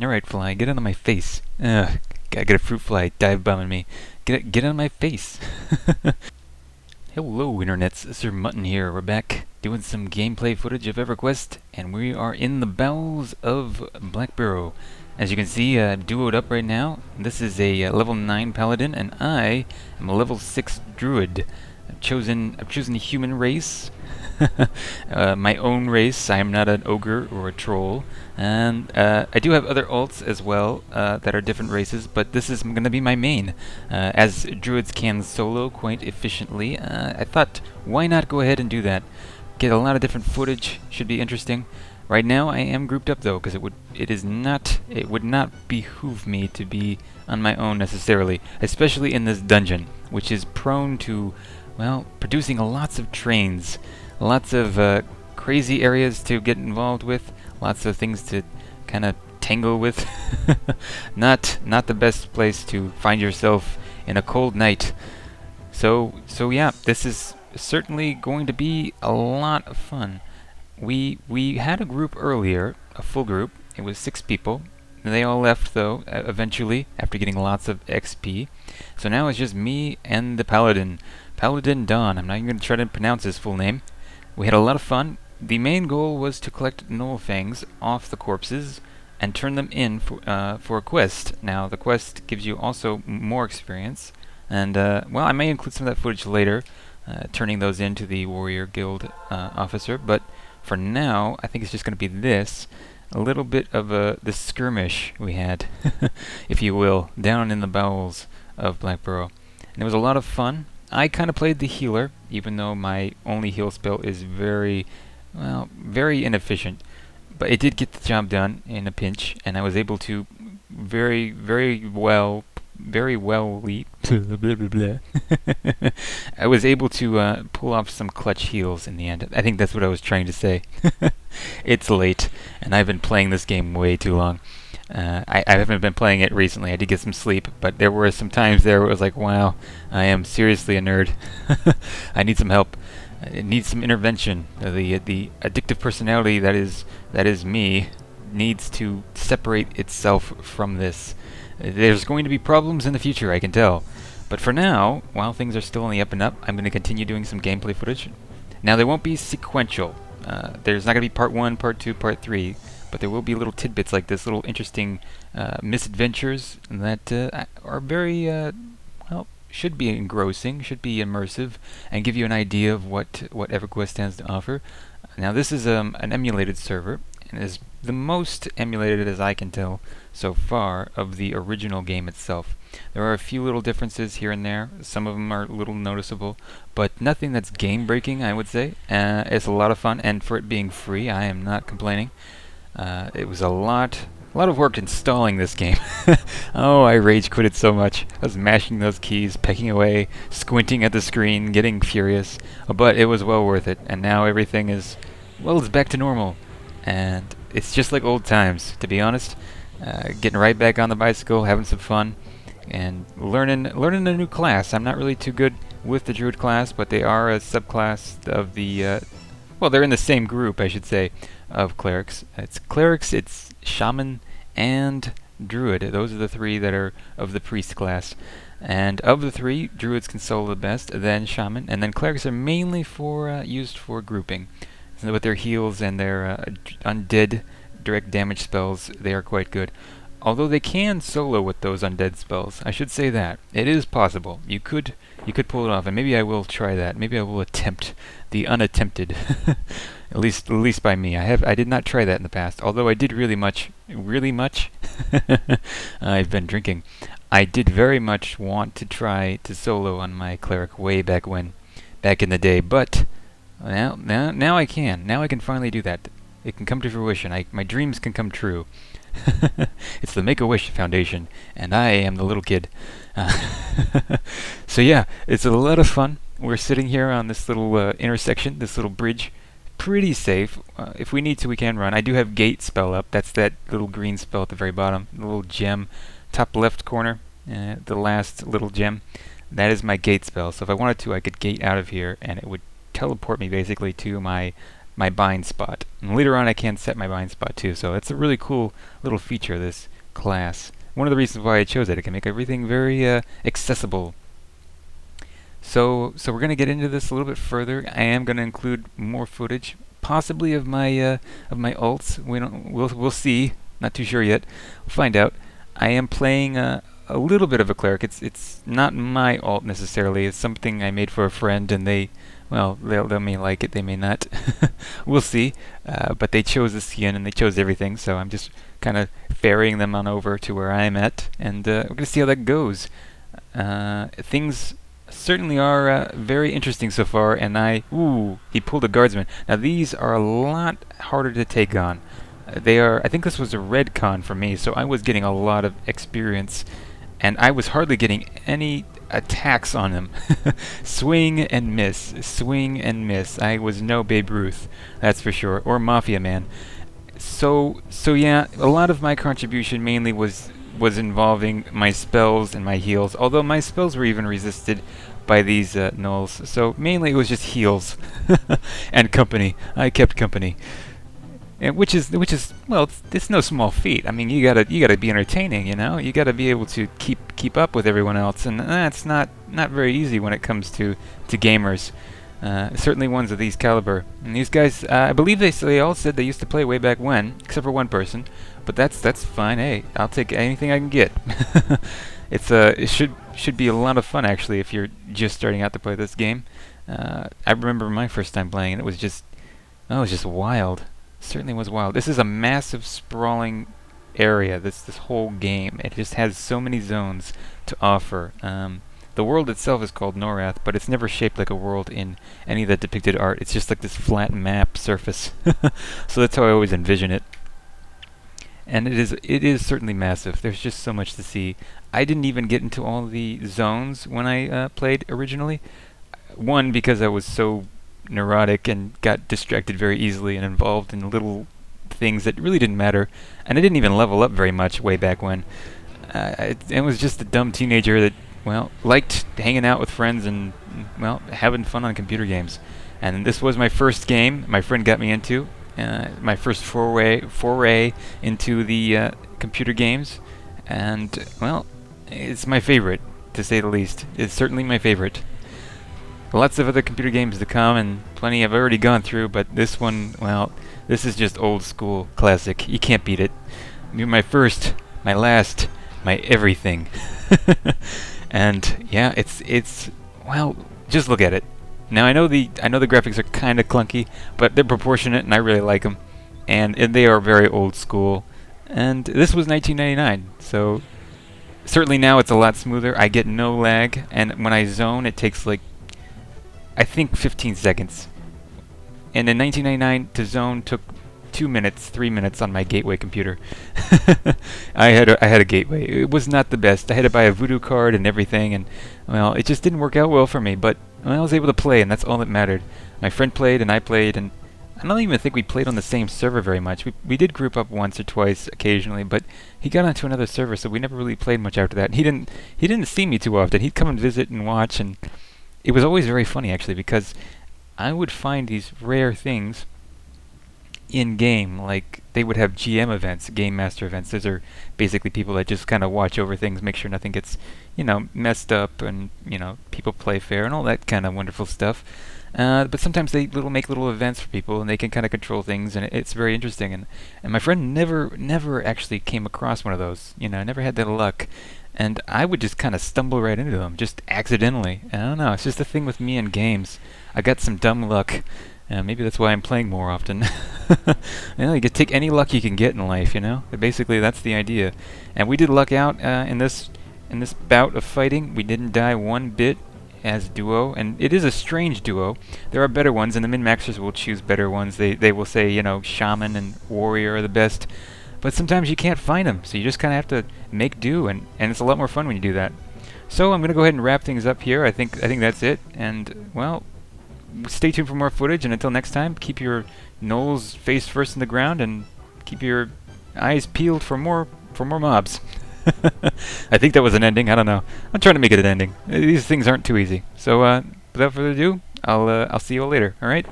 Alright, fly, get out of my face. Ugh, I got a fruit fly dive bombing me. Get out of my face. Hello, internets. Sir Mutton here. We're back doing some gameplay footage of Everquest, and we are in the bowels of Blackburrow. As you can see, duoed up right now. This is a level 9 Paladin, and I am a level 6 Druid. I've chosen a human race. My own race. I am not an ogre or a troll. And I do have other alts as well that are different races, but this is going to be my main. As druids can solo quite efficiently, I thought, why not go ahead and do that? Get a lot of different footage, should be interesting. Right now I am grouped up though, because it would not behoove me to be on my own necessarily, especially in this dungeon, which is prone to, well, producing lots of trains, lots of crazy areas to get involved with, lots of things to kind of tangle with. Not the best place to find yourself in a cold night. So yeah, this is certainly going to be a lot of fun. We had a group earlier, a full group. It was 6 people. They all left though, eventually, after getting lots of XP. So now it's just me and the Paladin. Paladin Dawn. I'm not even going to try to pronounce his full name. We had a lot of fun. The main goal was to collect gnoll fangs off the corpses and turn them in for a quest. Now, the quest gives you also more experience. And, well, I may include some of that footage later, turning those into the Warrior Guild officer. But for now, I think it's just going to be this. A little bit of the skirmish we had, if you will, down in the bowels of Blackburrow. And it was a lot of fun. I kind of played the healer, even though my only heal spell is very inefficient. But it did get the job done in a pinch, and I was able to very wellly I was able to pull off some clutch heals in the end. I think that's what I was trying to say. It's late, and I've been playing this game way too long. I haven't been playing it recently. I did get some sleep, but there were some times there where it was like, wow, I am seriously a nerd. I need some help. It needs some intervention. The addictive personality that is me needs to separate itself from this. There's going to be problems in the future, I can tell. But for now, while things are still on the up and up, I'm going to continue doing some gameplay footage. Now, they won't be sequential. There's not going to be part 1, part 2, part 3, but there will be little tidbits like this, little interesting misadventures that are very, well, should be engrossing, should be immersive, and give you an idea of what Everquest has to offer. Now, this is an emulated server, and is the most emulated, as I can tell so far, of the original game itself. There are a few little differences here and there. Some of them are a little noticeable, but nothing that's game-breaking, I would say. It's a lot of fun, and for it being free, I am not complaining. It was a lot of work installing this game. Oh, I rage quitted so much. I was mashing those keys, pecking away, squinting at the screen, getting furious. But it was well worth it, and now everything is, well, it's back to normal. And it's just like old times, to be honest. Getting right back on the bicycle, having some fun, and learning a new class. I'm not really too good with the Druid class, but they are a subclass of the, well, they're in the same group, I should say, of clerics. It's shaman, and druid. Those are the 3 that are of the priest class. And of the 3, druids can solo the best, then shaman, and then clerics are mainly used for grouping. So with their heals and their undead direct damage spells, they are quite good. Although they can solo with those undead spells. I should say that. It is possible. You could pull it off, and maybe I will try that. Maybe I will attempt the unattempted. at least by me. I did not try that in the past. Although I did really much I've been drinking. I did very much want to try to solo on my cleric way back in the day, but now I can. Now I can finally do that. It can come to fruition. My dreams can come true. It's the Make-A-Wish Foundation, and I am the little kid. So yeah, it's a lot of fun. We're sitting here on this little intersection, this little bridge. Pretty safe. If we need to, we can run. I do have Gate spell up. That's that little green spell at the very bottom. The little gem. Top left corner. The last little gem. That is my Gate spell. So if I wanted to, I could gate out of here, and it would teleport me basically to my my bind spot. And later on I can set my bind spot too, so it's a really cool little feature of this class. One of the reasons why I chose it can make everything very accessible. So we're going to get into this a little bit further. I am going to include more footage, possibly of my ults. We'll see. Not too sure yet. We'll find out. I am playing a little bit of a cleric. It's not my alt necessarily. It's something I made for a friend, and they may like it, they may not. We'll see. But they chose the skin and they chose everything, so I'm just kind of ferrying them on over to where I'm at, and we're going to see how that goes. Things certainly are very interesting so far, and he pulled a guardsman. Now these are a lot harder to take on. I think this was a red con for me, so I was getting a lot of experience, and I was hardly getting any attacks on him. Swing and miss, swing and miss. I was no Babe Ruth, that's for sure, or Mafia Man. So yeah, a lot of my contribution mainly was involving my spells and my heals, although my spells were even resisted by these gnolls. So mainly it was just heals and company. I kept company, and which is well, it's no small feat. I mean, you gotta be entertaining, you know. You gotta be able to keep up with everyone else, and that's not very easy when it comes to gamers. Certainly ones of these caliber. And these guys, I believe they all said they used to play way back when, except for one person. But that's fine. Hey, I'll take anything I can get. It should be a lot of fun actually if you're just starting out to play this game. I remember my first time playing, and it was just wild. It certainly was wild. This is a massive sprawling area. This whole game. It just has so many zones to offer. The world itself is called Norath, but it's never shaped like a world in any of the depicted art. It's just like this flat map surface. So that's how I always envision it. And it is certainly massive. There's just so much to see. I didn't even get into all the zones when I played originally. One, because I was so neurotic and got distracted very easily and involved in little things that really didn't matter. And I didn't even level up very much way back when. It was just a dumb teenager that, well, liked hanging out with friends and, well, having fun on computer games. And this was my first game my friend got me into. My first foray into the computer games. And, well, it's my favorite, to say the least. It's certainly my favorite. Lots of other computer games to come, and plenty I've already gone through, but this one, well, this is just old school classic. You can't beat it. You're my first, my last, my everything. And yeah, it's well, just look at it. Now I know the graphics are kind of clunky, but they're proportionate, and I really like them. And they are very old school. And this was 1999, so certainly now it's a lot smoother. I get no lag, and when I zone, it takes like, I think 15 seconds. And in 1999, to zone took 2 minutes, 3 minutes on my gateway computer. I had a gateway. It was not the best. I had to buy a voodoo card and everything, and well, it just didn't work out well for me. But I was able to play, and that's all that mattered. My friend played, and I played, and I don't even think we played on the same server very much. We did group up once or twice occasionally, but he got onto another server, so we never really played much after that. And he didn't see me too often. He'd come and visit and watch, and it was always very funny actually, because I would find these rare things in game. Like, they would have GM events, game master events. Those are basically people that just kind of watch over things, make sure nothing gets, messed up, and people play fair and all that kind of wonderful stuff. But sometimes they make little events for people, and they can kind of control things, and it's very interesting. And my friend never actually came across one of those. Never had that luck. And I would just kind of stumble right into them, just accidentally. I don't know, it's just a thing with me and games. I got some dumb luck. Maybe that's why I'm playing more often. You can take any luck you can get in life, Basically, that's the idea. And we did luck out in this bout of fighting. We didn't die one bit as duo, and it is a strange duo. There are better ones, and the min-maxers will choose better ones. They will say, shaman and warrior are the best. But sometimes you can't find them, so you just kind of have to make do, and it's a lot more fun when you do that. So I'm going to go ahead and wrap things up here. I think that's it, and, well, stay tuned for more footage, and until next time, keep your gnolls face first in the ground, and keep your eyes peeled for more mobs. I think that was an ending. I don't know. I'm trying to make it an ending. These things aren't too easy. So without further ado, I'll see you all later. All right.